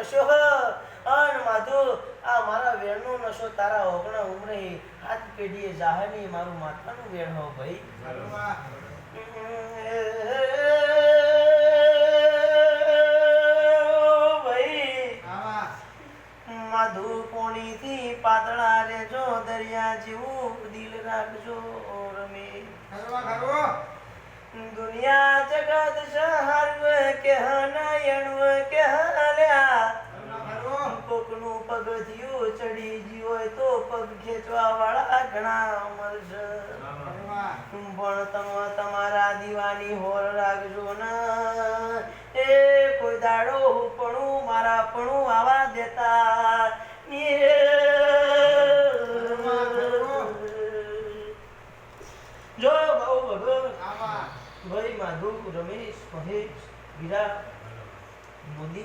નશો અન માધુ આ મારા વેણનો નશો તારા ઓગણા ઉમરે હાથ પેઢીએ જાહની મારું માથાનું વેણ હો ભાઈ માધુ પોણી થી પાતળા રેજો દરિયા જેવું દિલ રાખજો રમે દુનિયા જગત સહારવ કે હનયણવ કે હલ્યા કોકનું પગથિયું ચડી ગયું હોય તો પગ ખેંચવા વાળા ઘણા મળશે પણ તમારા દીવાની હોર રાખજો ના એ કોઈ દાડો પણ મારા પણ આવા દેતા જો બહુ ભગવાન ભાઈ માધુ રમેશ મહેશ વિરાટ મોદી